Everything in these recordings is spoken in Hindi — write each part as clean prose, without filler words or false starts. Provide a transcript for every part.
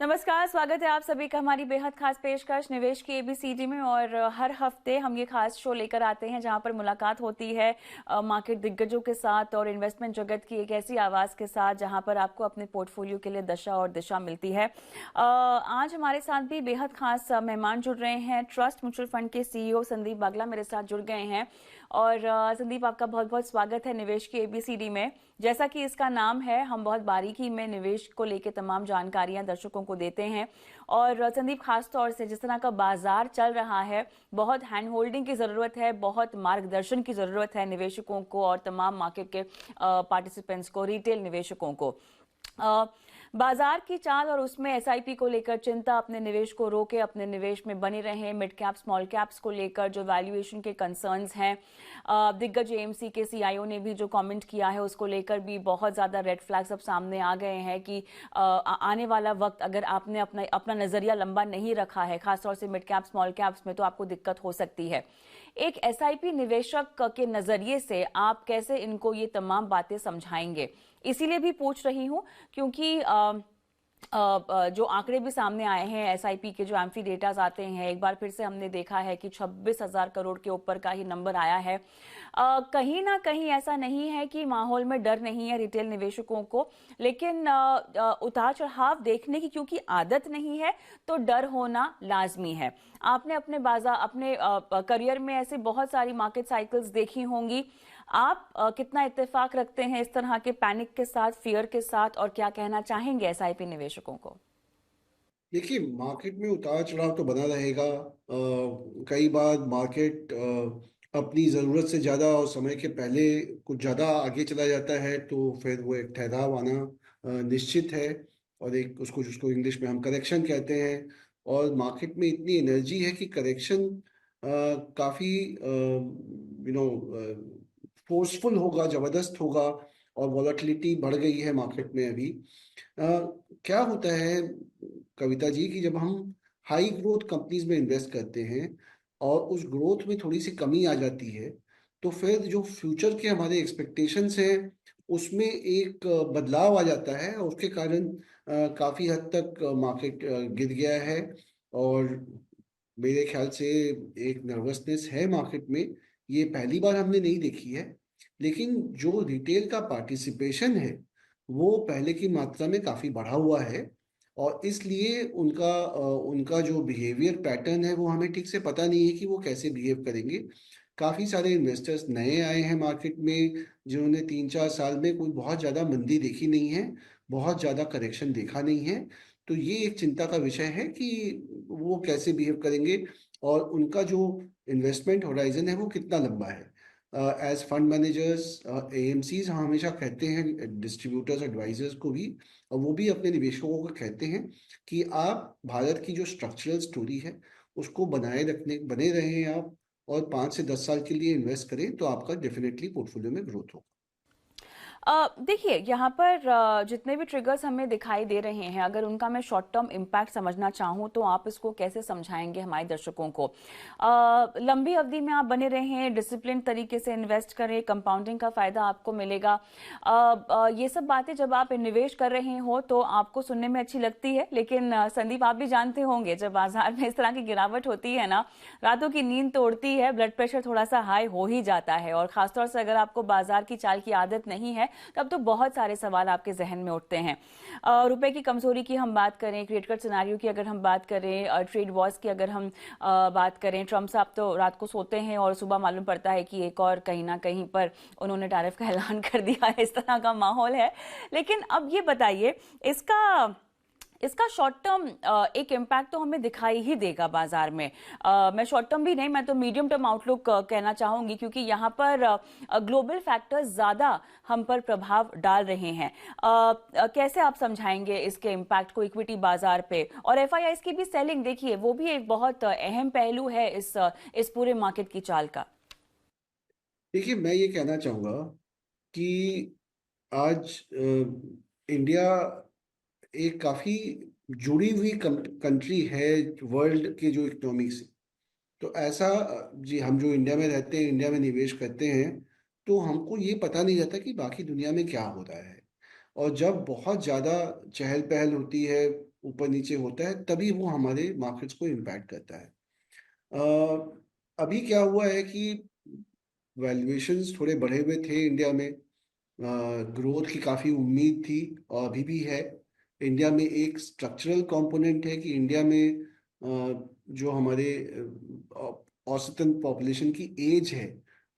नमस्कार, स्वागत है आप सभी का हमारी बेहद खास पेशकश निवेश की एबीसीडी में। और हर हफ्ते हम ये खास शो लेकर आते हैं जहां पर मुलाकात होती है मार्केट दिग्गजों के साथ और इन्वेस्टमेंट जगत की एक ऐसी आवाज के साथ जहां पर आपको अपने पोर्टफोलियो के लिए दशा और दिशा मिलती है। आज हमारे साथ भी बेहद खास मेहमान जुड़ रहे हैं। ट्रस्ट म्यूचुअल फंड के सीईओ संदीप बागला मेरे साथ जुड़ गए हैं। और संदीप, आपका बहुत बहुत स्वागत है निवेश की एबीसीडी में। जैसा कि इसका नाम है, हम बहुत बारीकी में निवेश को लेकर तमाम जानकारियां दर्शकों को देते हैं। और संदीप, खास तौर से जिस तरह का बाजार चल रहा है, बहुत हैंड होल्डिंग की जरूरत है, बहुत मार्गदर्शन की जरूरत है निवेशकों को और तमाम मार्केट के पार्टिसिपेंट्स को, रिटेल निवेशकों को। बाजार की चाल और उसमें एसआईपी को लेकर चिंता अपने निवेश को रोके अपने निवेश में बने रहें। मिड कैप स्मॉल कैप्स को लेकर जो वैल्यूएशन के कंसर्न्स हैं, दिग्गज एएमसी के सीईओ ने भी जो कमेंट किया है उसको लेकर भी बहुत ज्यादा रेड फ्लैग्स अब सामने आ गए हैं कि आने वाला वक्त अगर आपने अपना नजरिया लंबा नहीं रखा है, खासतौर से मिड कैप स्मॉल कैप्स में, तो आपको दिक्कत हो सकती है। एक एसआईपी निवेशक के नजरिए से आप कैसे इनको ये तमाम बातें समझाएंगे? इसीलिए भी पूछ रही हूं क्योंकि जो आंकड़े भी सामने आए हैं एसआईपी के, जो एम्फी डेटाज आते हैं, एक बार फिर से हमने देखा है कि 26,000 करोड़ के ऊपर का ही नंबर आया है। कहीं ना कहीं ऐसा नहीं है कि माहौल में डर नहीं है रिटेल निवेशकों को, लेकिन उतार चढ़ाव देखने की क्योंकि आदत नहीं है, तो डर होना लाजमी है। आपने अपने करियर में ऐसे बहुत सारी मार्केट साइकिल्स देखी होंगी। आप कितना इत्तेफाक रखते हैं इस तरह के पैनिक के साथ, फियर के साथ, और क्या कहना चाहेंगे एसआईपी निवेशकों को? देखिए, मार्केट में उतार चढ़ाव तो बना रहेगा। कई बार मार्केट अपनी ज़रूरत से ज़्यादा और समय के पहले कुछ ज़्यादा आगे चला जाता है, तो फिर वो एक ठहराव आना निश्चित है। और एक उसको जिसको इंग्लिश में हम करेक्शन कहते हैं। और मार्केट में इतनी एनर्जी है कि करेक्शन काफ़ी फोर्सफुल होगा, ज़बरदस्त होगा। और वॉलेटिलिटी बढ़ गई है मार्केट में अभी। क्या होता है कविता जी कि जब हम हाई ग्रोथ कंपनीज में इन्वेस्ट करते हैं और उस ग्रोथ में थोड़ी सी कमी आ जाती है, तो फिर जो फ्यूचर के हमारे एक्सपेक्टेशंस हैं उसमें एक बदलाव आ जाता है, और उसके कारण काफी हद तक मार्केट गिर गया है। और मेरे ख्याल से एक नर्वसनेस है मार्केट में। ये पहली बार हमने नहीं देखी है, लेकिन जो रिटेल का पार्टिसिपेशन है वो पहले की मात्रा में काफी बढ़ा हुआ है। और इसलिए उनका जो बिहेवियर पैटर्न है वो हमें ठीक से पता नहीं है कि वो कैसे बिहेव करेंगे। काफी सारे इन्वेस्टर्स नए आए हैं मार्केट में, जिन्होंने 3-4 साल में कोई बहुत ज्यादा मंदी देखी नहीं है, बहुत ज्यादा करेक्शन देखा नहीं है। तो ये एक चिंता का विषय है कि वो कैसे बिहेव करेंगे और उनका जो इन्वेस्टमेंट होराइजन है वो कितना लंबा है। एज फंड मैनेजर्स, एएमसीज हम हमेशा कहते हैं डिस्ट्रीब्यूटर्स एडवाइजर्स को भी, और वो भी अपने निवेशकों को कहते हैं कि आप भारत की जो स्ट्रक्चरल स्टोरी है उसको बने रहें आप, और 5 से 10 साल के लिए इन्वेस्ट करें, तो आपका डेफिनेटली पोर्टफोलियो में ग्रोथ होगा। देखिए, यहाँ पर जितने भी ट्रिगर्स हमें दिखाई दे रहे हैं, अगर उनका मैं शॉर्ट टर्म इम्पैक्ट समझना चाहूँ तो आप इसको कैसे समझाएंगे हमारे दर्शकों को? लंबी अवधि में आप बने रहें, डिसिप्लिन तरीके से इन्वेस्ट करें, कंपाउंडिंग का फायदा आपको मिलेगा। ये सब बातें जब आप निवेश कर रहे हो तो आपको सुनने में अच्छी लगती है, लेकिन संदीप, आप भी जानते होंगे जब बाजार में इस तरह की गिरावट होती है ना, रातों की नींद तोड़ती है, ब्लड प्रेशर थोड़ा सा हाई हो ही जाता है। और खासतौर से अगर आपको बाजार की चाल की आदत नहीं है, तब तो बहुत सारे सवाल आपके जहन में उठते हैं। रुपए की कमजोरी की हम बात करें, क्रिएट कट सिनारियो की अगर हम बात करें, ट्रेड वॉर्स की अगर हम बात करें, ट्रम्प साहब तो रात को सोते हैं और सुबह मालूम पड़ता है कि एक और कहीं ना कहीं पर उन्होंने टैरिफ का ऐलान कर दिया है। इस तरह का माहौल है। लेकिन अब ये बताइए, इसका इसका शॉर्ट टर्म एक इम्पैक्ट तो हमें दिखाई ही देगा बाजार में। मैं शॉर्ट टर्म भी नहीं, मैं तो मीडियम टर्म आउटलुक कहना चाहूंगी, क्योंकि यहाँ पर ग्लोबल फैक्टर्स ज्यादा हम पर प्रभाव डाल रहे हैं। कैसे आप समझाएंगे इसके इम्पैक्ट को इक्विटी बाजार पे? और एफआईआईज की भी सेलिंग देखिए, वो भी एक बहुत अहम पहलू है इस पूरे मार्केट की चाल का। देखिए, मैं ये कहना चाहूँगा कि आज इंडिया एक काफ़ी जुड़ी हुई कंट्री है वर्ल्ड के जो इकोनॉमी से। तो ऐसा जी, हम जो इंडिया में रहते हैं, इंडिया में निवेश करते हैं, तो हमको ये पता नहीं रहता कि बाकी दुनिया में क्या हो रहा है। और जब बहुत ज़्यादा चहल पहल होती है ऊपर नीचे होता है, तभी वो हमारे मार्केट्स को इम्पैक्ट करता है। अभी क्या हुआ है कि वैल्यूएशंस थोड़े बढ़े हुए थे इंडिया में, ग्रोथ की काफ़ी उम्मीद थी और अभी भी है। इंडिया में एक स्ट्रक्चरल कंपोनेंट है कि इंडिया में जो हमारे औसतन पॉपुलेशन की एज है,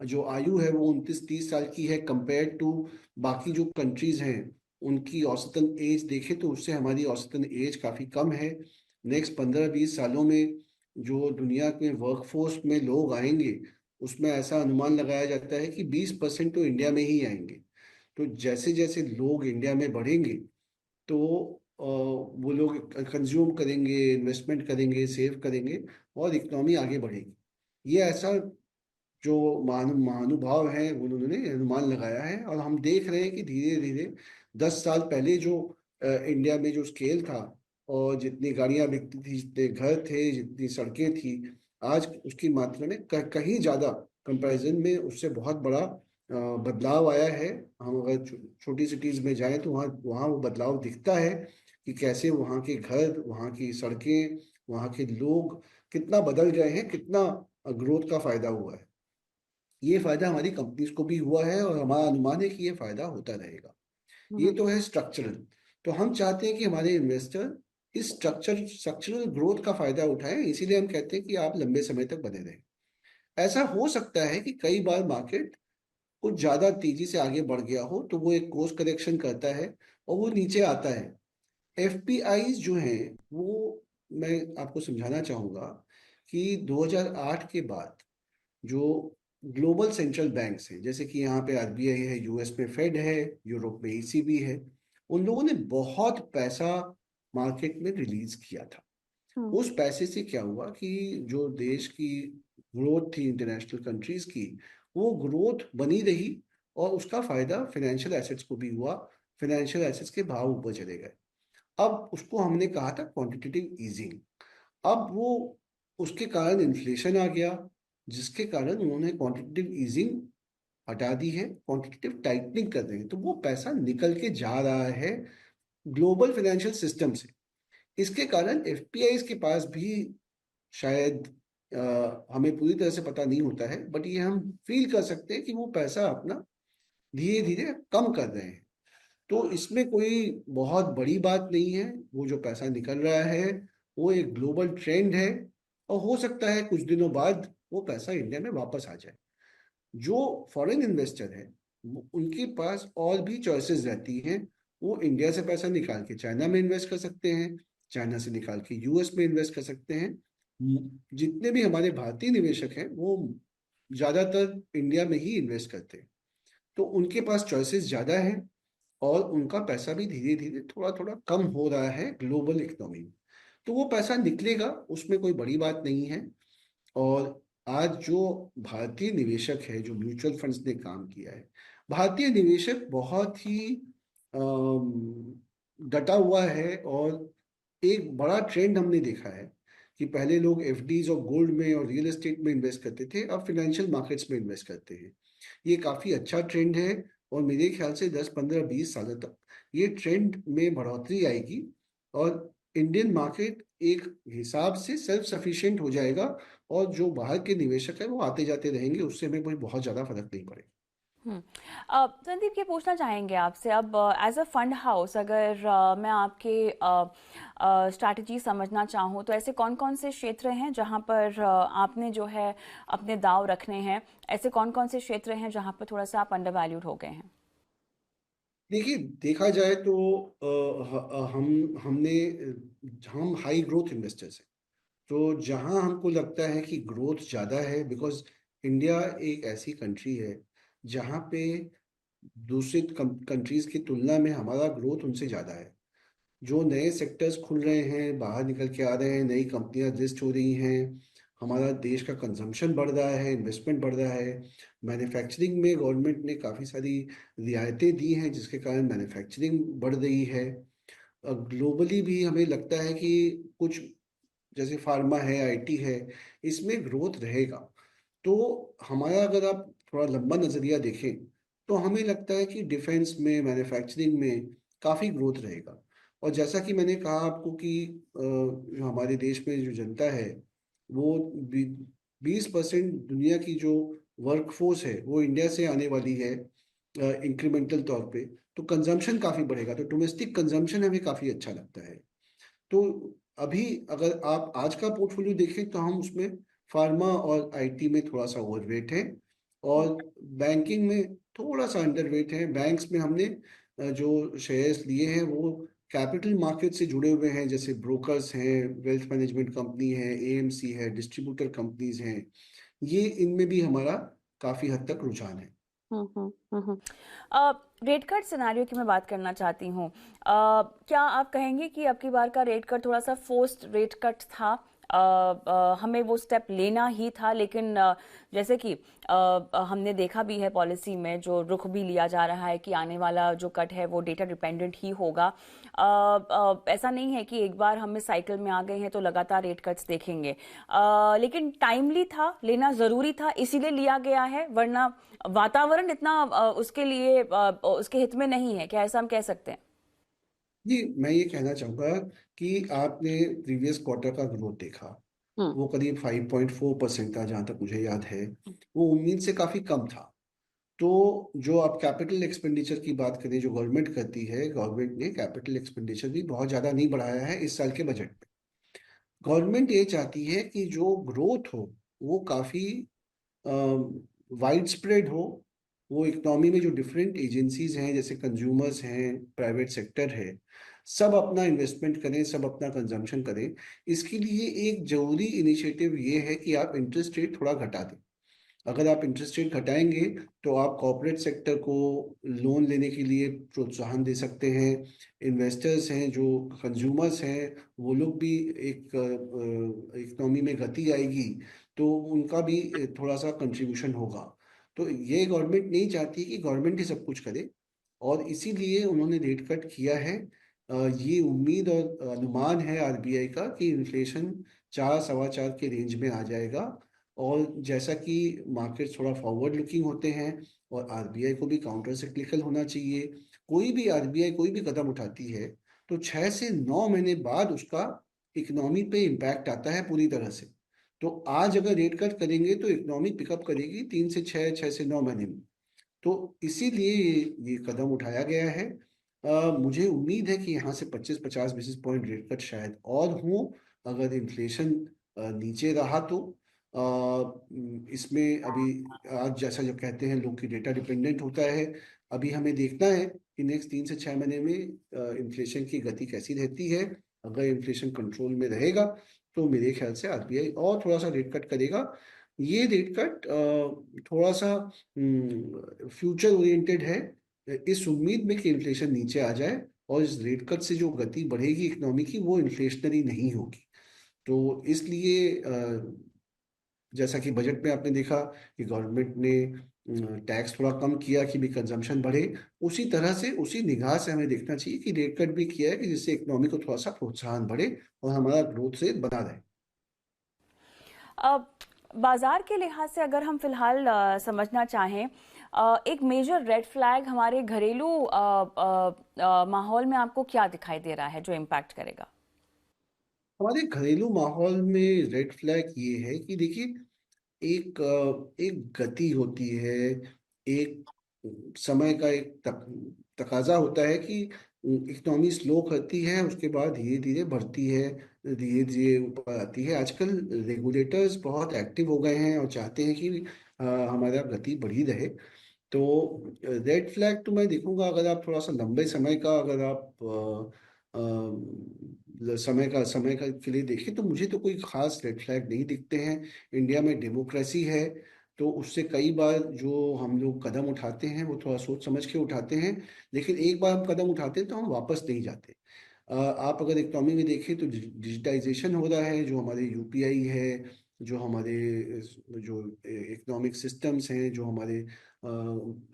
जो आयु है, वो 29-30 साल की है, कंपेयर टू बाकी जो कंट्रीज हैं उनकी औसतन एज देखें तो उससे हमारी औसतन एज काफ़ी कम है। नेक्स्ट 15-20 सालों में जो दुनिया के वर्कफोर्स में लोग आएंगे, उसमें ऐसा अनुमान लगाया जाता है कि 20% तो इंडिया में ही आएंगे। तो जैसे जैसे लोग इंडिया में बढ़ेंगे, तो वो लोग कंज्यूम करेंगे, इन्वेस्टमेंट करेंगे, सेव करेंगे, और इकोनॉमी आगे बढ़ेगी। ये ऐसा जो महानुभाव हैं उन्होंने अनुमान लगाया है, और हम देख रहे हैं कि धीरे धीरे 10 साल पहले जो इंडिया में जो स्केल था, और जितनी गाड़ियां बिकती थी, जितने घर थे, जितनी सड़कें थी, आज उसकी मात्रा में कहीं ज्यादा कंपैरिजन में उससे बहुत बड़ा बदलाव आया है। हम अगर छोटी सिटीज में जाएं तो वहाँ वहाँ वो बदलाव दिखता है कि कैसे वहाँ के घर, वहाँ की सड़कें, वहाँ के लोग कितना बदल गए हैं, कितना ग्रोथ का फायदा हुआ है। ये फायदा हमारी कंपनीज को भी हुआ है, और हमारा अनुमान है कि ये फायदा होता रहेगा। ये हम्म। तो है स्ट्रक्चरल। तो हम चाहते हैं कि हमारे इन्वेस्टर इस स्ट्रक्चरल ग्रोथ का फायदा उठाएं, इसीलिए हम कहते हैं कि आप लंबे समय तक बने रहें। ऐसा हो सकता है कि कई बार मार्केट कुछ ज्यादा तेजी से आगे बढ़ गया हो, तो वो एक कोर्स करेक्शन करता है और वो नीचे आता है। एफपीआई जो हैं, वो मैं आपको समझाना चाहूंगा कि 2008 के बाद जो ग्लोबल सेंट्रल बैंक्स हैं, जैसे कि यहाँ पे आरबीआई है, यूएस में फेड है, यूरोप में ईसीबी है, उन लोगों ने बहुत पैसा मार्केट में रिलीज किया था। हम्म। उस पैसे से क्या हुआ कि जो देश की ग्रोथ थी इंटरनेशनल कंट्रीज की, वो ग्रोथ बनी रही, और उसका फायदा फाइनेंशियल एसेट्स को भी हुआ। फाइनेंशियल एसेट्स के भाव ऊपर चले गए। अब उसको हमने कहा था क्वांटिटेटिव ईजिंग। अब वो उसके कारण इन्फ्लेशन आ गया, जिसके कारण उन्होंने क्वांटिटेटिव ईजिंग हटा दी है, क्वांटिटेटिव टाइटनिंग कर रहे हैं, तो वो पैसा निकल के जा रहा है ग्लोबल फाइनेंशियल सिस्टम से। इसके कारण एफपीआई के पास भी शायद हमें पूरी तरह से पता नहीं होता है, बट ये हम फील कर सकते हैं कि वो पैसा अपना धीरे धीरे कम कर रहे हैं। तो इसमें कोई बहुत बड़ी बात नहीं है। वो जो पैसा निकल रहा है, वो एक ग्लोबल ट्रेंड है, और हो सकता है कुछ दिनों बाद वो पैसा इंडिया में वापस आ जाए। जो फॉरेन इन्वेस्टर है, उनके पास और भी चॉइसेस रहती हैं। वो इंडिया से पैसा निकाल के चाइना में इन्वेस्ट कर सकते हैं, चाइना से निकाल के यूएस में इन्वेस्ट कर सकते हैं। जितने भी हमारे भारतीय निवेशक हैं, वो ज्यादातर इंडिया में ही इन्वेस्ट करते हैं। तो उनके पास चॉइसेस ज्यादा है, और उनका पैसा भी धीरे धीरे थोड़ा थोड़ा कम हो रहा है ग्लोबल इकोनॉमी में। तो वो पैसा निकलेगा, उसमें कोई बड़ी बात नहीं है। और आज जो भारतीय निवेशक है, जो म्यूचुअल फंड्स ने काम किया है, भारतीय निवेशक बहुत ही डटा हुआ है। और एक बड़ा ट्रेंड हमने देखा है कि पहले लोग एफडीज और गोल्ड में और रियल एस्टेट में इन्वेस्ट करते थे, अब फाइनेंशियल मार्केट्स में इन्वेस्ट करते हैं। ये काफी अच्छा ट्रेंड है, और मेरे ख्याल से 10-15-20 सालों तक ये ट्रेंड में बढ़ोतरी आएगी, और इंडियन मार्केट एक हिसाब से सेल्फ सफिशिएंट हो जाएगा। और जो बाहर के निवेशक है वो आते जाते रहेंगे, उससे हमें कोई बहुत ज्यादा फर्क नहीं पड़ेगा। हम्म। संदीप, ये पूछना चाहेंगे आपसे, अब एज अ फंड हाउस, अगर मैं आपके स्ट्रैटेजी समझना चाहूँ, तो ऐसे कौन कौन से क्षेत्र हैं जहाँ पर आपने जो है अपने दाव रखने हैं? ऐसे कौन कौन से क्षेत्र हैं जहाँ पर थोड़ा सा आप अंडर वैल्यूड हो गए हैं? देखिए, देखा जाए तो हम हाई ग्रोथ इन्वेस्टर्स हैं। तो जहां हमको लगता है कि ग्रोथ ज़्यादा है, बिकॉज इंडिया एक ऐसी कंट्री है जहाँ पे दूसरी कंट्रीज की तुलना में हमारा ग्रोथ उनसे ज़्यादा है। जो नए सेक्टर्स खुल रहे हैं, बाहर निकल के आ रहे हैं, नई कंपनियां लिस्ट हो रही हैं, हमारा देश का कंजम्पशन बढ़ रहा है, इन्वेस्टमेंट बढ़ रहा है। मैन्युफैक्चरिंग में गवर्नमेंट ने काफ़ी सारी रियायतें दी हैं, जिसके कारण मैन्युफैक्चरिंग बढ़ रही है। ग्लोबली भी हमें लगता है कि कुछ जैसे फार्मा है, आईटी है, इसमें ग्रोथ रहेगा। तो हमारा अगर आप थोड़ा लंबा नजरिया देखें, तो हमें लगता है कि डिफेंस में, मैन्युफैक्चरिंग में काफ़ी ग्रोथ रहेगा। और जैसा कि मैंने कहा आपको कि जो हमारे देश में जो जनता है वो 20% दुनिया की जो वर्कफोर्स है वो इंडिया से आने वाली है इंक्रीमेंटल तौर पे। तो कंजम्पशन काफ़ी बढ़ेगा, तो डोमेस्टिक कंजम्पशन हमें काफ़ी अच्छा लगता है। तो अभी अगर आप आज का पोर्टफोलियो देखें तो हम उसमें फार्मा और आईटी में थोड़ा सा ओवरवेट है, और बैंकिंग में थोड़ा सा अंडरवेट है। बैंक्स में हमने जो शेयर्स लिए हैं वो कैपिटल मार्केट से जुड़े हुए हैं, जैसे ब्रोकर्स हैं, वेल्थ मैनेजमेंट कंपनी है, एएमसी है, डिस्ट्रीब्यूटर कंपनीज हैं। ये इनमें भी हमारा काफी हद तक रुझान है। रेट कट सिनारियो की मैं बात करना चाहती हूँ। क्या आप कहेंगे कि अब की बार का रेट कट थोड़ा सा फोर्स्ड रेट कट था? हमें वो स्टेप लेना ही था, लेकिन जैसे कि हमने देखा भी है पॉलिसी में जो रुख भी लिया जा रहा है कि आने वाला जो कट है वो डेटा डिपेंडेंट ही होगा। ऐसा नहीं है कि एक बार हम इस साइकिल में आ गए हैं तो लगातार रेट कट्स देखेंगे। लेकिन टाइमली था, लेना जरूरी था, इसीलिए लिया गया है, वरना वातावरण इतना उसके लिए उसके हित में नहीं है, क्या ऐसा हम कह सकते हैं? जी, मैं ये कहना चाहूँगा कि आपने प्रीवियस क्वार्टर का ग्रोथ देखा, हम्म। वो करीब 5.4% था जहाँ तक मुझे याद है। वो उम्मीद से काफ़ी कम था। तो जो आप कैपिटल एक्सपेंडिचर की बात करें जो गवर्नमेंट करती है, गवर्नमेंट ने कैपिटल एक्सपेंडिचर भी बहुत ज़्यादा नहीं बढ़ाया है इस साल के बजट में। गवर्नमेंट ये चाहती है कि जो ग्रोथ हो वो काफ़ी वाइड स्प्रेड हो। वो इकोनॉमी में जो डिफरेंट एजेंसीज हैं, जैसे कंज्यूमर्स हैं, प्राइवेट सेक्टर है, सब अपना इन्वेस्टमेंट करें, सब अपना कंजम्पशन करें। इसके लिए एक जरूरी इनिशिएटिव ये है कि आप इंटरेस्ट रेट थोड़ा घटा दें। अगर आप इंटरेस्ट रेट घटाएंगे तो आप कॉरपोरेट सेक्टर को लोन लेने के लिए प्रोत्साहन दे सकते हैं। इन्वेस्टर्स हैं, जो कंज्यूमर्स हैं, वो लोग भी एक इकोनॉमी में गति आएगी तो उनका भी थोड़ा सा कंट्रीब्यूशन होगा। तो ये गवर्नमेंट नहीं चाहती कि गवर्नमेंट ही सब कुछ करे, और इसीलिए उन्होंने रेट कट किया है। ये उम्मीद और अनुमान है आरबीआई का कि इन्फ्लेशन 4 सवा 4 के रेंज में आ जाएगा। और जैसा कि मार्केट थोड़ा फॉरवर्ड लुकिंग होते हैं और आरबीआई को भी काउंटर सिक्लिकल होना चाहिए, कोई भी आरबीआई कोई भी कदम उठाती है तो 6 से 9 महीने बाद उसका इकोनॉमी पे इम्पैक्ट आता है पूरी तरह से। तो आज अगर रेट कट करेंगे तो इकोनॉमी पिकअप करेगी 3 से 6, 6 से 9 महीने में। तो इसीलिए ये कदम उठाया गया है। मुझे उम्मीद है कि यहाँ से 25-50 बेसिस पॉइंट रेट कट शायद और हो, अगर इन्फ्लेशन नीचे रहा तो। इसमें अभी आज जैसा जो कहते हैं लोग, की डेटा डिपेंडेंट होता है। अभी हमें देखना है कि नेक्स्ट 3 से 6 महीने में इन्फ्लेशन की गति कैसी रहती है। अगर इन्फ्लेशन कंट्रोल में रहेगा तो मेरे ख्याल से आरबीआई और थोड़ा सा रेट कट करेगा। ये रेट कट थोड़ा सा फ्यूचर ओरिएंटेड है, इस उम्मीद में कि इन्फ्लेशन नीचे आ जाए और इस रेट कट से जो गति बढ़ेगी इकोनॉमी की वो इन्फ्लेशनरी नहीं होगी। तो इसलिए जैसा कि बजट में आपने देखा कि गवर्नमेंट ने टैक्स थोड़ा कम किया कि भी कंजम्पशन बढ़े, उसी तरह से उसी निगाह से हमें देखना चाहिए कि रेट कट भी किया है कि जिससे इकोनॉमी को थोड़ा सा प्रोत्साहन बढ़े और हमारा ग्रोथ रेट बना रहे। अ, बाजार के लिहाज से अगर हम फिलहाल समझना चाहें, एक मेजर रेड फ्लैग हमारे घरेलू माहौल में आपको क्या दिखाई दे रहा है जो इम्पैक्ट करेगा? हमारे घरेलू माहौल में रेड फ्लैग ये है कि देखिए, एक गति होती है, एक समय का एक तकाजा होता है कि इकोनॉमी स्लो करती है, उसके बाद धीरे धीरे बढ़ती है, धीरे धीरे ऊपर आती है। आजकल रेगुलेटर्स बहुत एक्टिव हो गए हैं और चाहते हैं कि हमारा गति बढ़ी रहे। तो रेड फ्लैग तो मैं देखूंगा, अगर आप थोड़ा सा लंबे समय का, अगर आप समय का के लिए देखें तो मुझे तो कोई खास रेड फ्लैग नहीं दिखते हैं। इंडिया में डेमोक्रेसी है, तो उससे कई बार जो हम लोग कदम उठाते हैं वो थोड़ा सोच समझ के उठाते हैं, लेकिन एक बार हम कदम उठाते हैं तो हम वापस नहीं जाते। आप अगर इकोनॉमी में देखें तो डिजिटाइजेशन हो रहा है, जो हमारे यूपीआई है, जो हमारे जो इकोनॉमिक सिस्टम्स हैं, जो हमारे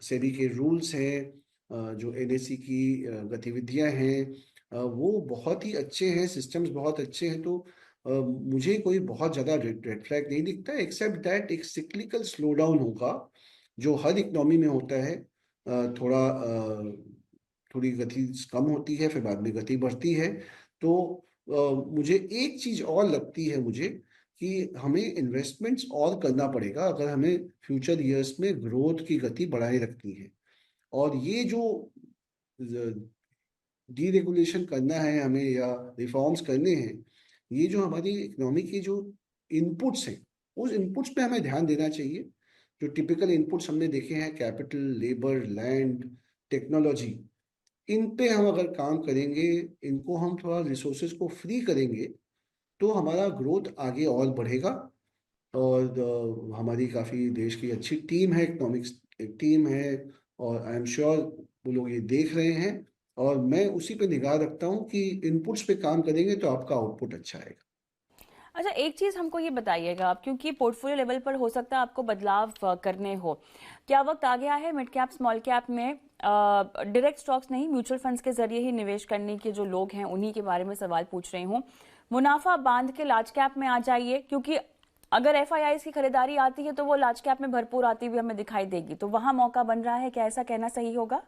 सेबी के रूल्स हैं, जो एनएससी की गतिविधियां हैं, वो बहुत ही अच्छे हैं, सिस्टम्स बहुत अच्छे हैं। तो मुझे कोई बहुत ज़्यादा रेड फ्लैग नहीं दिखता, एक्सेप्ट दैट एक सिक्लिकल स्लो डाउन होगा जो हर इकोनॉमी में होता है। थोड़ा थोड़ी गति कम होती है, फिर बाद में गति बढ़ती है। तो मुझे एक चीज और लगती है मुझे कि हमें इन्वेस्टमेंट्स और करना पड़ेगा अगर हमें फ्यूचर ईयर्स में ग्रोथ की गति बढ़ाए रखनी है। और ये जो डीरेगुलेशन करना है हमें या रिफॉर्म्स करने हैं, ये जो हमारी इकोनॉमी की जो इनपुट्स हैं, उस इनपुट्स पे हमें ध्यान देना चाहिए। जो टिपिकल इनपुट्स हमने देखे हैं, कैपिटल, लेबर, लैंड, टेक्नोलॉजी, इन पे हम अगर काम करेंगे, इनको हम थोड़ा रिसोर्सेज को फ्री करेंगे, तो हमारा ग्रोथ आगे और बढ़ेगा। और हमारी काफ़ी देश की अच्छी टीम है, इकोनॉमिक्स टीम है, और आई एम श्योर वो लोग ये देख रहे हैं। और मैं उसी पे निगाह रखता हूँ कि इनपुट्स पे काम करेंगे तो आपका आउटपुट अच्छा आएगा। अच्छा, एक चीज़ हमको ये बताइएगा आप, क्योंकि पोर्टफोलियो लेवल पर हो सकता है आपको बदलाव करने हो, क्या वक्त आ गया है मिड कैप स्मॉल कैप में डायरेक्ट स्टॉक्स नहीं, म्यूचुअल फंड्स के जरिए ही निवेश करने के जो लोग हैं उन्हीं के बारे में सवाल पूछ रही हूँ। मुनाफा बांध के लार्ज कैप में आ जाइए, क्योंकि अगर एफआईआई की खरीदारी आती है तो वो लार्ज कैप में भरपूर आती हुई हमें दिखाई देगी, तो वहां मौका बन रहा है, क्या ऐसा कहना सही होगा?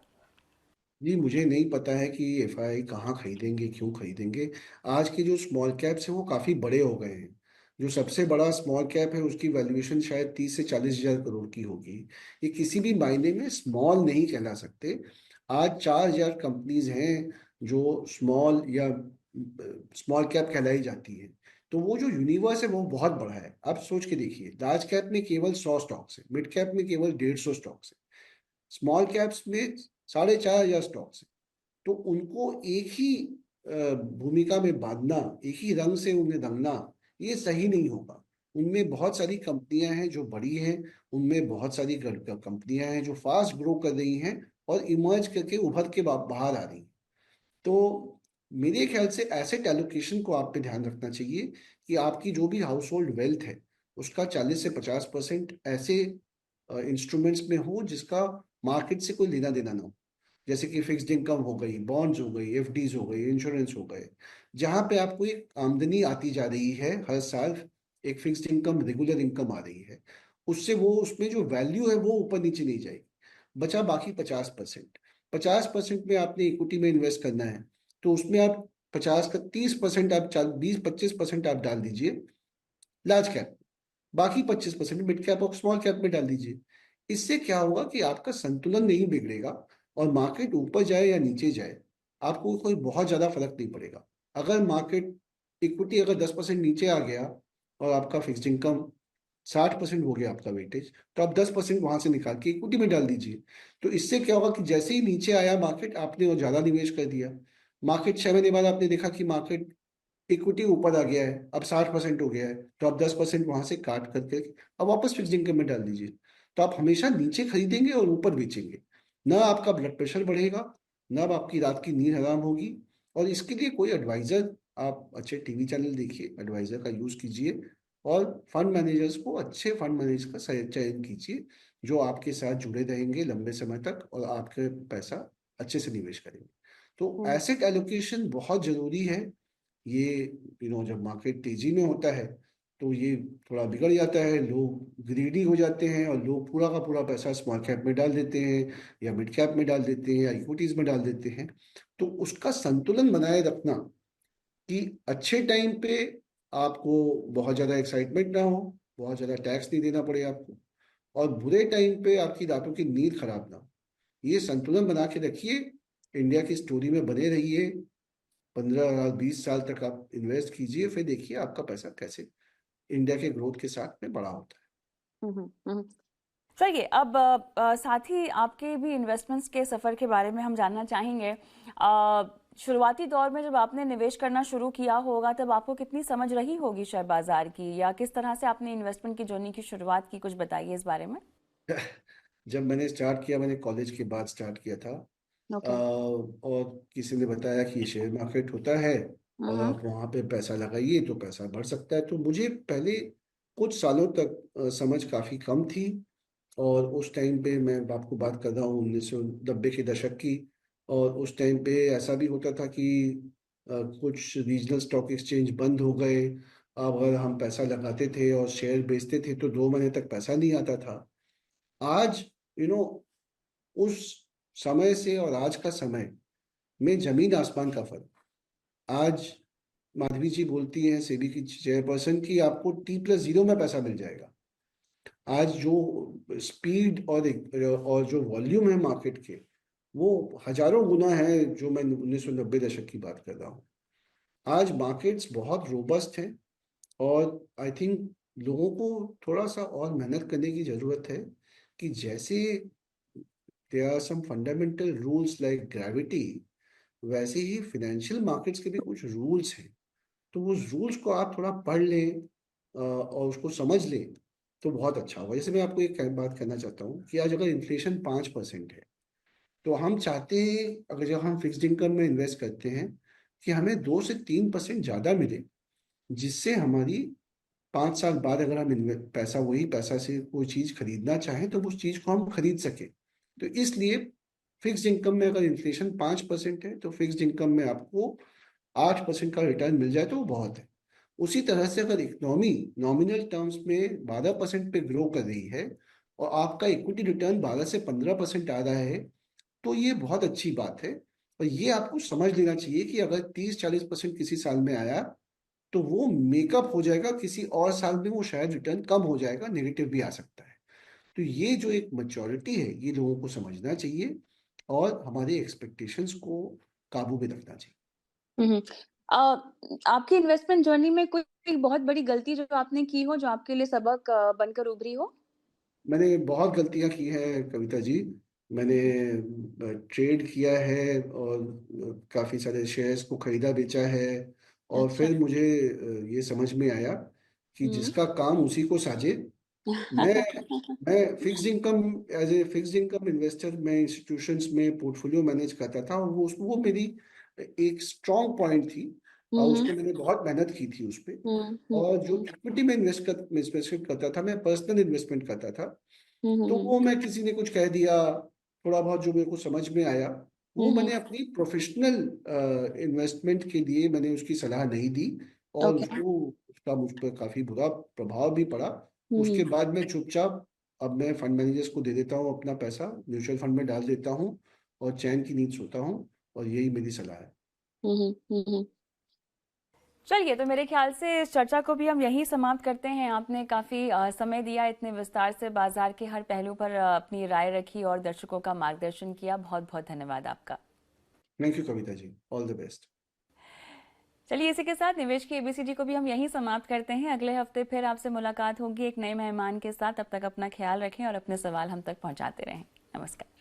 जी, मुझे नहीं पता है कि एफआई कहाँ खरीदेंगे, क्यों खरीदेंगे। आज के जो स्मॉल कैप्स हैं वो काफ़ी बड़े हो गए हैं। जो सबसे बड़ा स्मॉल कैप है उसकी वैल्यूएशन शायद 30 से 40 हज़ार करोड़ की होगी। ये किसी भी मायने में स्मॉल नहीं कहला सकते। आज 4 हज़ार कंपनीज हैं जो स्मॉल या स्मॉल कैप कहलाई जाती है। तो वो जो यूनिवर्स है वो बहुत बड़ा है। आप सोच के देखिए, लार्ज कैप में केवल 100 स्टॉक्स है, मिड कैप में केवल 150 स्टॉक्स है, स्मॉल कैप्स में 4,500 स्टॉक्स हैं। तो उनको एक ही भूमिका में बांधना, एक ही रंग से उन्हें रंगना, ये सही नहीं होगा। उनमें बहुत सारी कंपनियां हैं जो बड़ी हैं, उनमें बहुत सारी कंपनियां हैं जो फास्ट ग्रो कर रही हैं और इमर्ज करके उभर के बाहर आ रही हैं। तो मेरे ख्याल से एसेट एलोकेशन को आप पे ध्यान रखना चाहिए कि आपकी जो भी हाउस होल्ड वेल्थ है उसका 40 से 50% ऐसे इंस्ट्रूमेंट्स में हो जिसका मार्केट से कोई लेना देना ना हो। जैसे कि फिक्स्ड इनकम हो गई, बॉन्ड्स हो गई, एफडीज हो गई, इंश्योरेंस हो गए, जहां पे आपको एक आमदनी आती जा रही है हर साल, एक फिक्स्ड इनकम, रेगुलर इनकम आ रही है, उससे वो उसमें जो वैल्यू है वो ऊपर नीचे नहीं जाएगी। बचा बाकी 50%। 50% में आपने इक्विटी में इन्वेस्ट करना है, तो उसमें आप 50 का 30% आप 20-25% आप डाल दीजिए लार्ज कैप, बाकी 25% मिड कैप और स्मॉल कैप में डाल दीजिए। इससे क्या होगा कि आपका संतुलन नहीं बिगड़ेगा, और मार्केट ऊपर जाए या नीचे जाए आपको कोई बहुत ज्यादा फर्क नहीं पड़ेगा। अगर मार्केट इक्विटी अगर 10% नीचे आ गया और आपका फिक्स्ड इनकम 60% हो गया आपका वेटेज, तो आप 10% वहां से निकाल के इक्विटी में डाल दीजिए। तो इससे क्या होगा कि जैसे ही नीचे आया मार्केट, आपने और ज्यादा निवेश कर दिया, मार्केट 6 महीने बाद आपने देखा कि मार्केट इक्विटी ऊपर आ गया है, अब 60% हो गया है, तो आप 10% वहां से काट करके अब वापस फिक्स्ड इनकम में डाल दीजिए। तो आप हमेशा नीचे खरीदेंगे और ऊपर बेचेंगे। ना आपका ब्लड प्रेशर बढ़ेगा, ना अब आपकी रात की नींद हराम होगी। और इसके लिए कोई एडवाइजर, आप अच्छे टीवी चैनल देखिए, एडवाइजर का यूज कीजिए, और फंड मैनेजर्स को, अच्छे फंड मैनेजर का चयन कीजिए जो आपके साथ जुड़े रहेंगे लंबे समय तक और आपके पैसा अच्छे से निवेश करेंगे। तो हम्म। एसेट एलोकेशन बहुत जरूरी है। ये जब मार्केट तेजी में होता है तो ये थोड़ा बिगड़ जाता है, लोग ग्रीडी हो जाते हैं और लोग पूरा का पूरा पैसा स्मॉल कैप में डाल देते हैं, या मिड कैप में डाल देते हैं, या इक्विटीज में डाल देते हैं। तो उसका संतुलन बनाए रखना कि अच्छे टाइम पे आपको बहुत ज़्यादा एक्साइटमेंट ना हो, बहुत ज़्यादा टैक्स नहीं देना पड़े आपको, और बुरे टाइम पे आपकी रातों की नींद खराब ना हो, ये संतुलन बना के रखिए। इंडिया की स्टोरी में बने रहिए, 15 साल 20 साल तक आप इन्वेस्ट कीजिए, फिर देखिए आपका पैसा कैसे इंडिया के ग्रोथ के साथ में बड़ा होता है। हम्म। हम्म। चलिए, अब साथ ही आपके भी इन्वेस्टमेंट्स के सफ़र के बारे में हम जानना चाहेंगे। शुरुआती दौर में जब आपने निवेश करना शुरू किया होगा तब आपको कितनी समझ रही होगी शेयर बाजार की, या किस तरह से आपने इन्वेस्टमेंट की जर्नी की शुरुआत की, कुछ बताइए इस बारे में। जब मैंने स्टार्ट किया, मैंने कॉलेज के बाद स्टार्ट किया था। ओके। और किसी ने बताया कि शेयर मार्केट होता है और हम्म। आप वहाँ पे पैसा लगाइए तो पैसा बढ़ सकता है। तो मुझे पहले कुछ सालों तक समझ काफ़ी कम थी। और उस टाइम पे मैं आपको बात कर रहा हूँ 1990 के दशक की। और उस टाइम पे ऐसा भी होता था कि कुछ रीजनल स्टॉक एक्सचेंज बंद हो गए। अब अगर हम पैसा लगाते थे और शेयर बेचते थे तो 2 महीने तक पैसा नहीं आता था। आज यू नो उस समय से और आज का समय में जमीन आसमान का फर्क। आज माधवी जी बोलती हैं सेबी की चेयरपर्सन की आपको T+0 में पैसा मिल जाएगा। आज जो स्पीड और जो वॉल्यूम है मार्केट के, वो हजारों गुना है जो मैं 1990 दशक की बात कर रहा हूँ। आज मार्केट्स बहुत रोबस्ट हैं और आई थिंक लोगों को थोड़ा सा और मेहनत करने की जरूरत है कि जैसे there are some fundamental rules like gravity, वैसे ही फाइनेंशियल मार्केट्स के भी कुछ रूल्स हैं। तो उस रूल्स को आप थोड़ा पढ़ लें और उसको समझ लें तो बहुत अच्छा होगा। जैसे मैं आपको एक बात करना चाहता हूँ कि आज अगर इन्फ्लेशन 5% है तो हम चाहते हैं, अगर जब हम फिक्स्ड इनकम में इन्वेस्ट करते हैं, कि हमें 2 से 3% ज़्यादा मिले, जिससे हमारी 5 साल बाद अगर हम पैसा वही पैसा से कोई चीज़ खरीदना चाहें तो उस चीज़ को हम खरीद सकें। तो इसलिए फिक्स्ड इनकम में अगर इन्फ्लेशन 5% है तो फिक्स्ड इनकम में आपको 8% का रिटर्न मिल जाए तो वो बहुत है। उसी तरह से अगर इकोनॉमी नॉमिनल टर्म्स में 12% पे ग्रो कर रही है और आपका इक्विटी रिटर्न 12 से 15% आ रहा है, तो ये बहुत अच्छी बात है। और ये आपको समझ लेना चाहिए कि अगर 30-40% किसी साल में आया तो वो मेकअप हो जाएगा, किसी और साल में वो शायद रिटर्न कम हो जाएगा, नेगेटिव भी आ सकता है। तो ये जो एक मैच्योरिटी है ये लोगों को समझना चाहिए और हमारे एक्सपेक्टेशंस को काबू में रखना चाहिए। हम्म। आपकी इन्वेस्टमेंट जर्नी में कोई बहुत बड़ी गलती जो आपने की हो जो आपके लिए सबक बनकर उभरी हो? मैंने बहुत गलतियां की हैं कविता जी। मैंने ट्रेड किया है और काफ़ी सारे शेयर्स को खरीदा बेचा है। और अच्छा। फिर मुझे ये समझ में आया कि हम्म। जिसका काम उसी को साजे। मैं मैं fixed income as a fixed income investor मैं इंस्टीट्यूशंस में पोर्टफोलियो मैनेज करता था और वो मेरी एक स्ट्रॉन्ग पॉइंट थी। और हम्म। उसमें मैंने बहुत मेहनत की थी उस पे। हम्म। और जो हम्म। इक्विटी में इन्वेस्ट करता था, मैं पर्सनल इन्वेस्टमेंट करता था। तो हम्म। वो मैं किसी ने कुछ कह दिया, थोड़ा बहुत जो मेरे को समझ में आया, वो हम्म। मैंने अपनी प्रोफेशनल इन्वेस्टमेंट के लिए मैंने उसकी सलाह नहीं दी। और ओके। उसका मुझ पर काफी बुरा प्रभाव भी पड़ा। हम्म। उसके बाद मैं चुपचाप अब मैं फंड मैनेजर्स को दे देता हूँ अपना पैसा, म्यूचुअल फंड में डाल देता हूँ और चैन की नींद सोता हूँ। और यही मेरी सलाह है। हम्म। हम्म। चलिए, तो मेरे ख्याल से इस चर्चा को भी हम यहीं समाप्त करते हैं। आपने काफ़ी समय दिया, इतने विस्तार से बाजार के हर पहलू पर अपनी राय रखी और दर्शकों का मार्गदर्शन किया। बहुत बहुत धन्यवाद आपका। Thank you Kavita ji, all the best. चलिए, इसी के साथ निवेश की एबीसीडी को भी हम यहीं समाप्त करते हैं। अगले हफ्ते फिर आपसे मुलाकात होगी एक नए मेहमान के साथ। तब तक अपना ख्याल रखें और अपने सवाल हम तक पहुंचाते रहें। नमस्कार।